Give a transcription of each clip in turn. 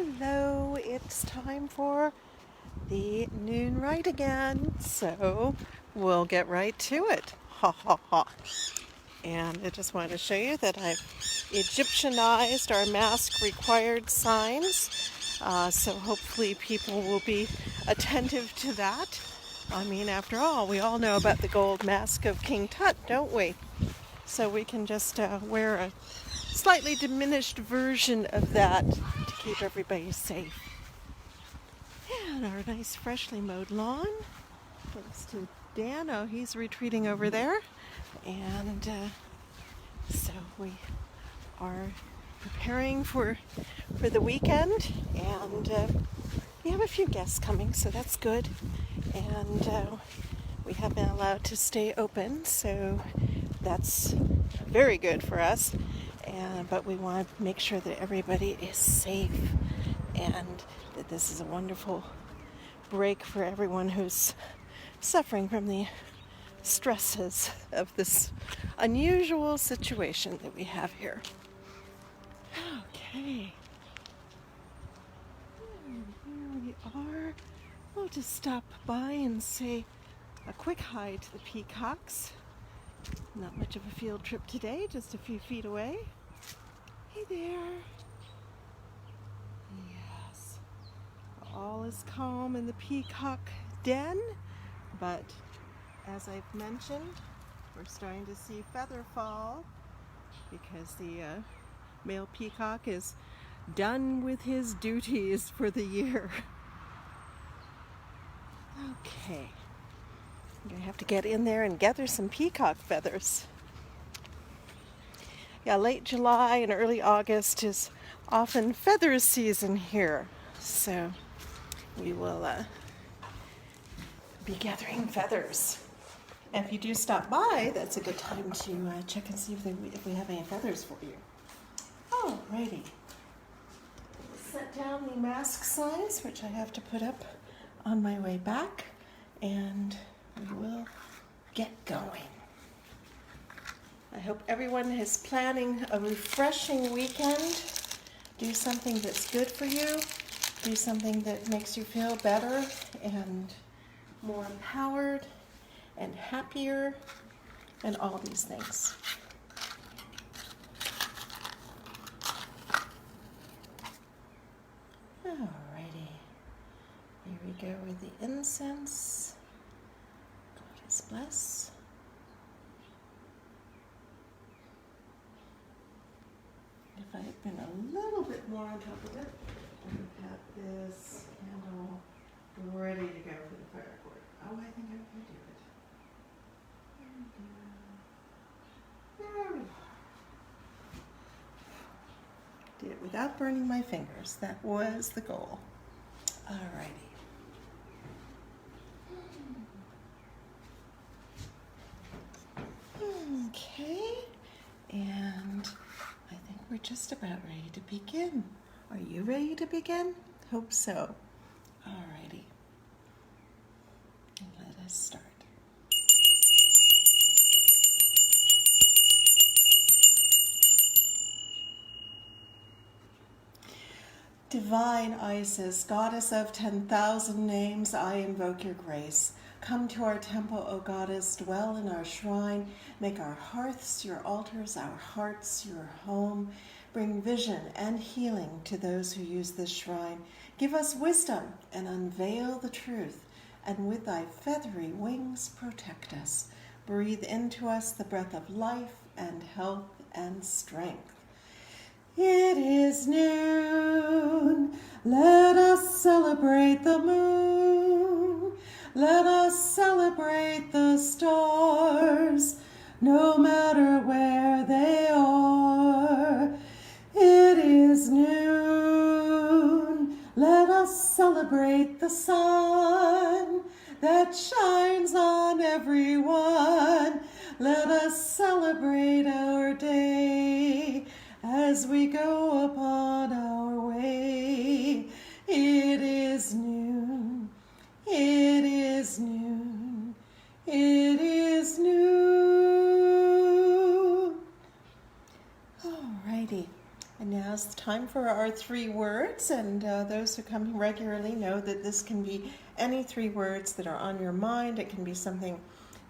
Hello, it's time for the noon rite again, so we'll get right to it. Ha ha ha. And I just wanted to show you that I've Egyptianized our mask required signs, so hopefully people will be attentive to that. I mean, after all, we all know about the gold mask of King Tut, don't we? So we can just wear a slightly diminished version of that to keep everybody safe. And our nice freshly mowed lawn. Thanks to Dan. Oh, he's retreating over there. And so we are preparing for the weekend. And we have a few guests coming, so that's good. And we have been allowed to stay open, so that's very good for us. But we want to make sure that everybody is safe and that this is a wonderful break for everyone who's suffering from the stresses of this unusual situation that we have here. Okay. Here we are. We'll just stop by and say a quick hi to the peacocks. Not much of a field trip today, just a few feet away. Hey there. Yes. All is calm in the peacock den, but as I've mentioned, we're starting to see feather fall because the male peacock is done with his duties for the year. Okay. I'm going to have to get in there and gather some peacock feathers. Yeah, late July and early August is often feather season here. So we will be gathering feathers. And if you do stop by, that's a good time to check and see if we have any feathers for you. Alrighty. Set down the mask signs, which I have to put up on my way back, and we will get going. I hope everyone is planning a refreshing weekend. Do something that's good for you. Do something that makes you feel better and more empowered and happier and all these things. Alrighty. Here we go with the incense. God is bless. If I had been a little bit more on top of it, I would have had this candle ready to go for the fire cord. Oh, I think I can do it. There we are. Did it without burning my fingers. That was the goal. Alrighty. Okay. And I think we're just about ready to begin. Are you ready to begin? Hope so. Alrighty. Let us start. Divine Isis, goddess of 10,000 names, I invoke your grace. Come to our temple, O goddess, dwell in our shrine. Make our hearths your altars, our hearts your home. Bring vision and healing to those who use this shrine. Give us wisdom and unveil the truth. And with thy feathery wings protect us. Breathe into us the breath of life and health and strength. It is noon, let us celebrate the moon. Let us celebrate the stars, no matter where they are. It is noon, let us celebrate the sun that shines on everyone. Let us celebrate our day as we go upon our way. It is noon, it is noon, it is noon. Alrighty, and now's the time for our 3 words, and those who come regularly know that this can be any 3 words that are on your mind. It can be something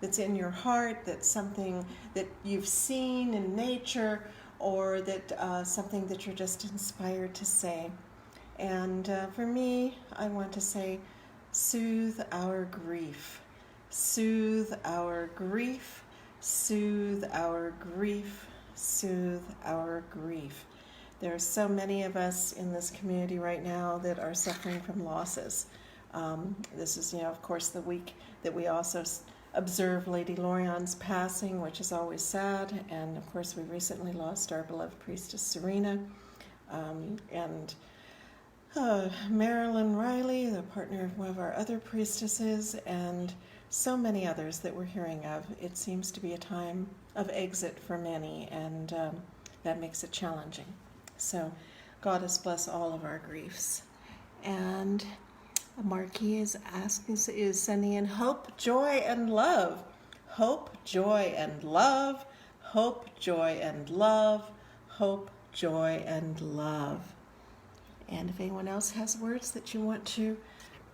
that's in your heart, that's something that you've seen in nature, or that something that you're just inspired to say. And for me, I want to say, soothe our grief. Soothe our grief. Soothe our grief. Soothe our grief. There are so many of us in this community right now that are suffering from losses. This is, of course, the week that we also observe Lady Lorion's passing, which is always sad. And of course, we recently lost our beloved priestess Serena, and Marilyn Riley, the partner of one of our other priestesses, and so many others that we're hearing of. It seems to be a time of exit for many, and that makes it challenging. So Goddess bless all of our griefs. And Marquis is sending in hope, joy, and love. Hope, joy, and love. Hope, joy, and love. Hope, joy, and love. And if anyone else has words that you want to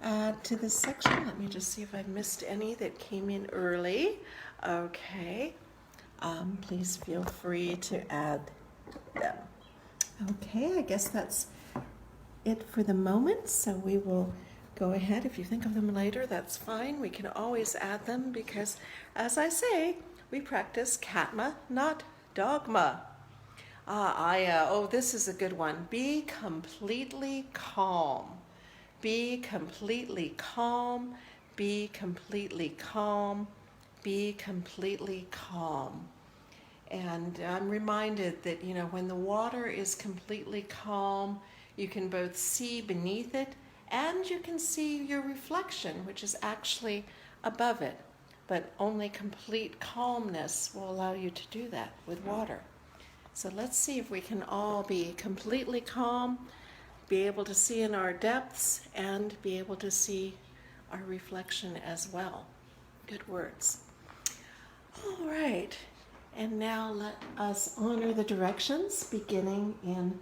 add to this section, let me just see if I missed any that came in early. Okay. Please feel free to add them. Okay, I guess that's it for the moment. So we will go ahead. If you think of them later, that's fine. We can always add them because, as I say, we practice Katma, not dogma. This is a good one. Be completely calm. Be completely calm. Be completely calm. Be completely calm. And I'm reminded that, when the water is completely calm, you can both see beneath it and you can see your reflection, which is actually above it. But only complete calmness will allow you to do that with water. So let's see if we can all be completely calm, be able to see in our depths, and be able to see our reflection as well. Good words. All right. And now let us honor the directions, beginning in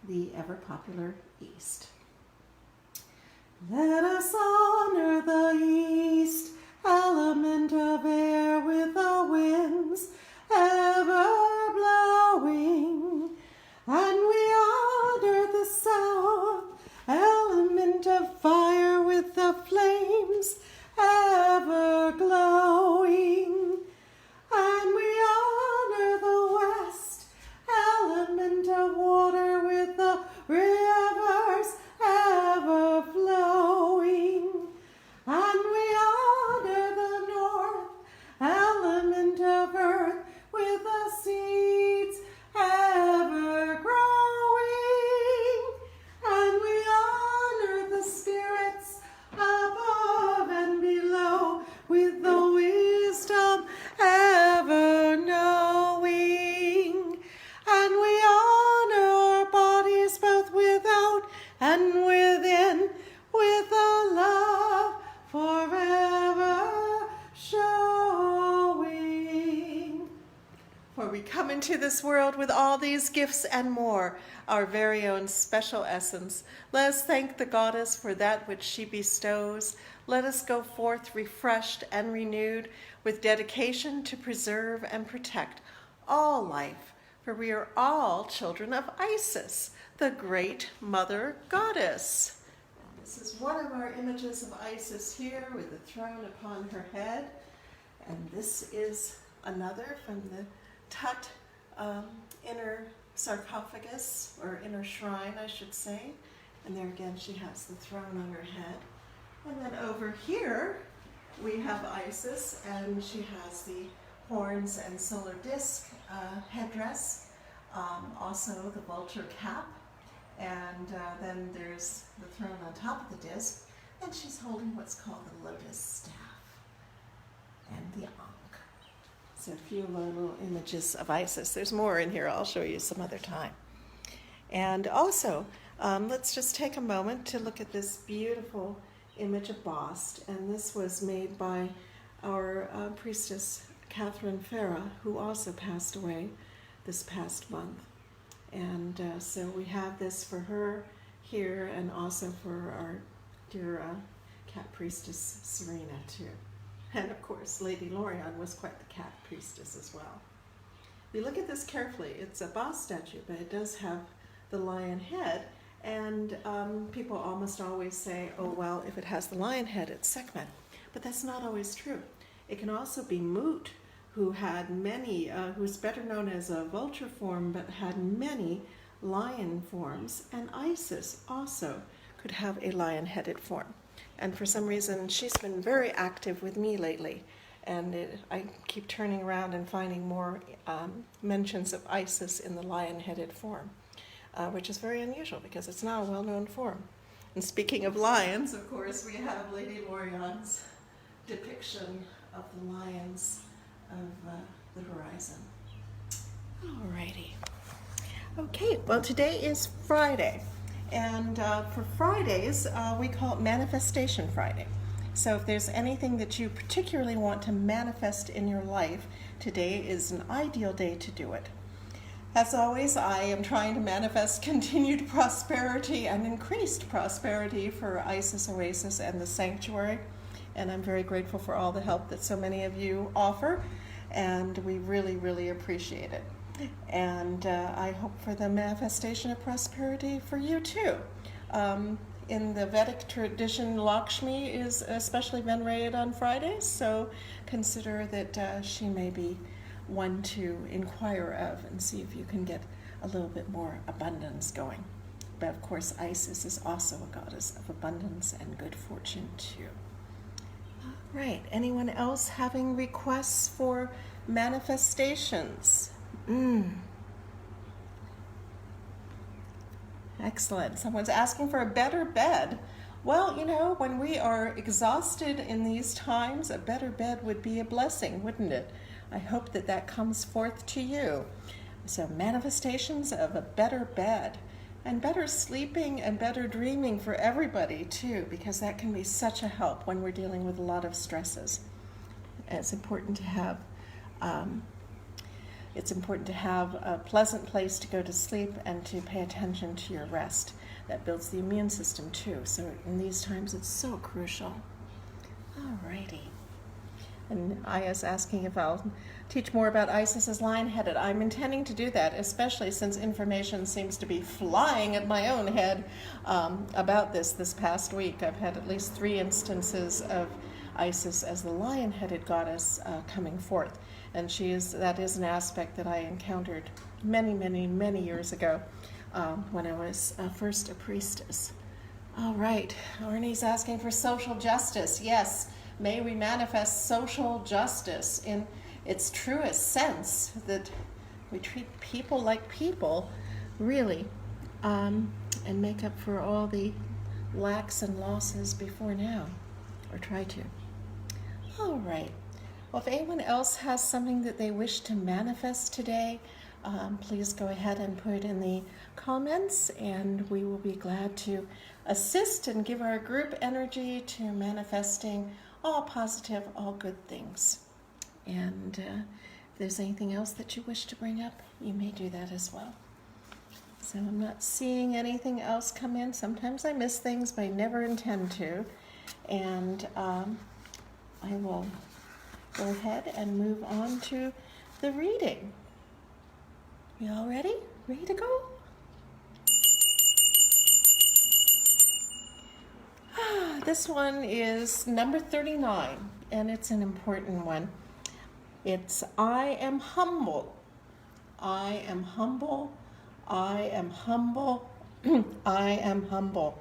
the ever-popular East. Let us honor the East, element of air with the winds ever blowing. And we honor the South, element of fire with the flames ever glowing. And we honor the West, element of water with the rivers ever flowing. And we honor the North, element of earth with the seeds ever growing. And we honor the spirits above and below with the wisdom ever knowing. And we honor our bodies both without and within with a love forever showing. For we come into this world with all these gifts and more, our very own special essence. Let us thank the Goddess for that which she bestows. Let us go forth refreshed and renewed with dedication to preserve and protect all life, for we are all children of Isis, the great Mother Goddess. And this is one of our images of Isis here with the throne upon her head. And this is another from the Tut inner sarcophagus, or inner shrine, I should say. And there again, she has the throne on her head. And then over here, we have Isis, and she has the horns and solar disc headdress, also the vulture cap, and then there's the throne on top of the disc, and she's holding what's called the lotus staff and the ankh. So a few little images of Isis. There's more in here. I'll show you some other time. And also, let's just take a moment to look at this beautiful image of Bast, and this was made by our priestess Catherine Farah, who also passed away this past month. And so we have this for her here, and also for our dear cat priestess Serena too. And of course, Lady Lorian was quite the cat priestess as well. We look at this carefully. It's a boss statue, but it does have the lion head. And people almost always say, oh, well, if it has the lion head, it's Sekhmet. But that's not always true. It can also be Mut, who had many, who's better known as a vulture form, but had many lion forms. And Isis also could have a lion-headed form. And for some reason, she's been very active with me lately. And I keep turning around and finding more mentions of Isis in the lion-headed form, which is very unusual because it's not a well-known form. And speaking of lions, of course, we have Lady Lorian's depiction of the lions of the horizon. Alrighty. Okay, well, today is Friday. And for Fridays, we call it Manifestation Friday. So if there's anything that you particularly want to manifest in your life, today is an ideal day to do it. As always, I am trying to manifest continued prosperity and increased prosperity for Isis Oasis and the Sanctuary. And I'm very grateful for all the help that so many of you offer, and we really, really appreciate it. And I hope for the manifestation of prosperity for you too. In the Vedic tradition, Lakshmi is especially venerated on Fridays, so consider that she may be one to inquire of and see if you can get a little bit more abundance going. But of course, Isis is also a goddess of abundance and good fortune too. All right, anyone else having requests for manifestations? Excellent. Someone's asking for a better bed. Well, you know, when we are exhausted in these times, a better bed would be a blessing, wouldn't it? I hope that that comes forth to you. So manifestations of a better bed and better sleeping and better dreaming for everybody too, because that can be such a help when we're dealing with a lot of stresses. It's important to have a pleasant place to go to sleep and to pay attention to your rest. That builds the immune system too. So in these times, it's so crucial. Alrighty. And Aya's asking if I'll teach more about Isis as lion-headed. I'm intending to do that, especially since information seems to be flying at my own head about this past week. I've had at least 3 instances of Isis as the lion-headed goddess coming forth. And that is an aspect that I encountered many, many, many years ago when I was first a priestess. All right, Arnie's asking for social justice. Yes, may we manifest social justice in its truest sense, that we treat people like people, really, and make up for all the lacks and losses before now, or try to. All right. Well, if anyone else has something that they wish to manifest today, please go ahead and put it in the comments, and we will be glad to assist and give our group energy to manifesting all positive, all good things. And if there's anything else that you wish to bring up, you may do that as well. So I'm not seeing anything else come in. Sometimes I miss things, but I never intend to. And I will go ahead and move on to the reading. You all ready? Ready to go? This one is number 39, and it's an important one. It's I am humble. I am humble. I am humble. I am humble.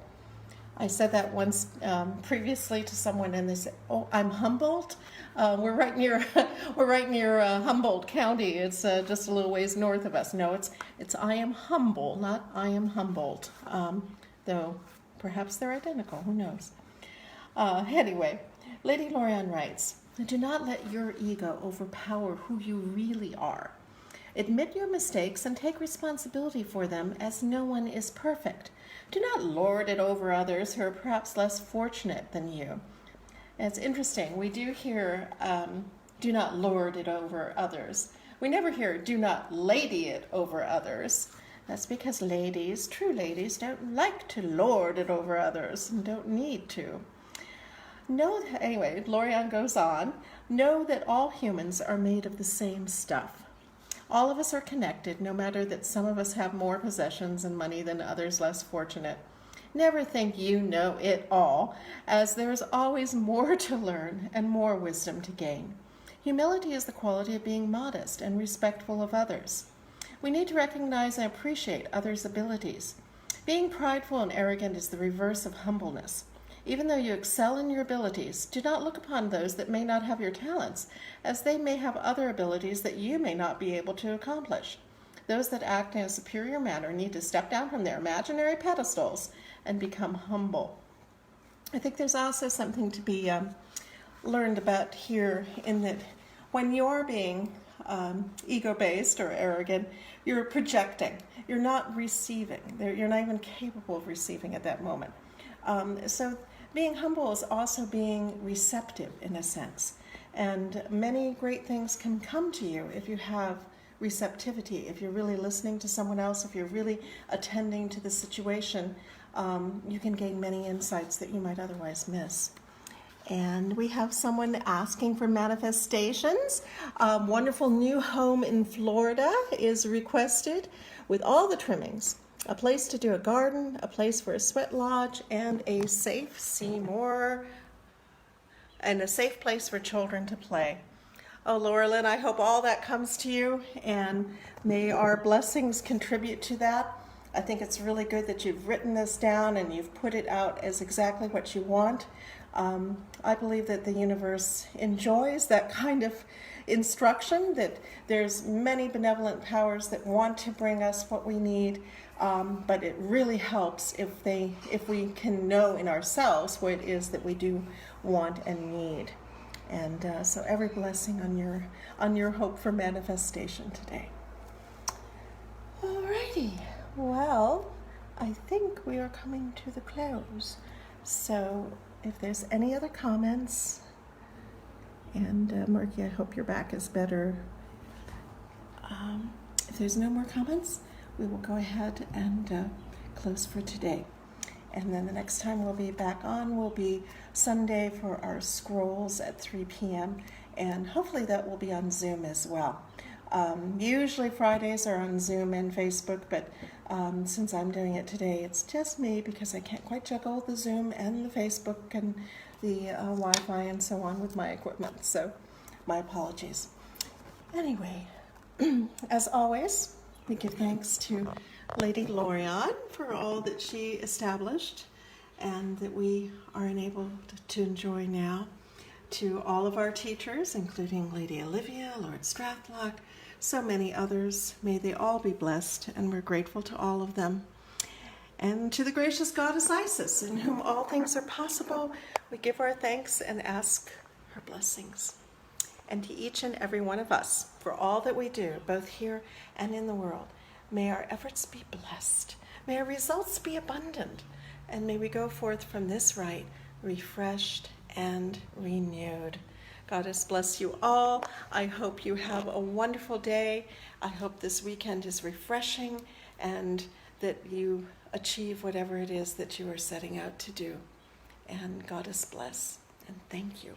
I said that once previously to someone, and they said, "Oh, I'm humbled." We're right near Humboldt County. It's just a little ways north of us. No, it's I am humble, not I am Humboldt. Though perhaps they're identical. Who knows? Anyway, Lady Lorian writes, "Do not let your ego overpower who you really are. Admit your mistakes and take responsibility for them, as no one is perfect. Do not lord it over others who are perhaps less fortunate than you." And it's interesting. We do hear, do not lord it over others. We never hear, do not lady it over others. That's because ladies, true ladies, don't like to lord it over others and don't need to. Anyway, Lorianne goes on, know that all humans are made of the same stuff. All of us are connected, no matter that some of us have more possessions and money than others less fortunate. Never think you know it all, as there is always more to learn and more wisdom to gain. Humility is the quality of being modest and respectful of others. We need to recognize and appreciate others' abilities. Being prideful and arrogant is the reverse of humbleness. Even though you excel in your abilities, do not look upon those that may not have your talents, as they may have other abilities that you may not be able to accomplish. Those that act in a superior manner need to step down from their imaginary pedestals and become humble. I think there's also something to be learned about here in that when you're being ego-based or arrogant, you're projecting. You're not receiving. You're not even capable of receiving at that moment. So being humble is also being receptive in a sense. And many great things can come to you if you have receptivity, if you're really listening to someone else, if you're really attending to the situation, you can gain many insights that you might otherwise miss. And we have someone asking for manifestations. Wonderful new home in Florida is requested with all the trimmings. A place to do a garden, a place for a sweat lodge, and a safe place for children to play. Oh, Laura Lynn, I hope all that comes to you, and may our blessings contribute to that. I think it's really good that you've written this down and you've put it out as exactly what you want. I believe that the universe enjoys that kind of instruction, that there's many benevolent powers that want to bring us what we need, but it really helps if we can know in ourselves what it is that we do want and need. And so every blessing on your hope for manifestation today. Alrighty, well, I think we are coming to the close. So if there's any other comments, and Murky, I hope your back is better. If there's no more comments, we will go ahead and close for today. And then the next time we'll be back on will be Sunday for our scrolls at 3 p.m. And hopefully that will be on Zoom as well. Usually Fridays are on Zoom and Facebook, but since I'm doing it today, it's just me because I can't quite juggle the Zoom and the Facebook and the Wi-Fi and so on with my equipment. So my apologies. Anyway, as always, we give thanks to Lady Lorianne for all that she established and that we are enabled to enjoy now. To all of our teachers, including Lady Olivia, Lord Strathlock, so many others, may they all be blessed, and we're grateful to all of them. And to the gracious goddess Isis, in whom all things are possible, we give our thanks and ask her blessings. And to each and every one of us, for all that we do, both here and in the world, may our efforts be blessed, may our results be abundant, and may we go forth from this rite refreshed and renewed. Goddess bless you all. I hope you have a wonderful day. I hope this weekend is refreshing and that you achieve whatever it is that you are setting out to do. And Goddess bless and thank you.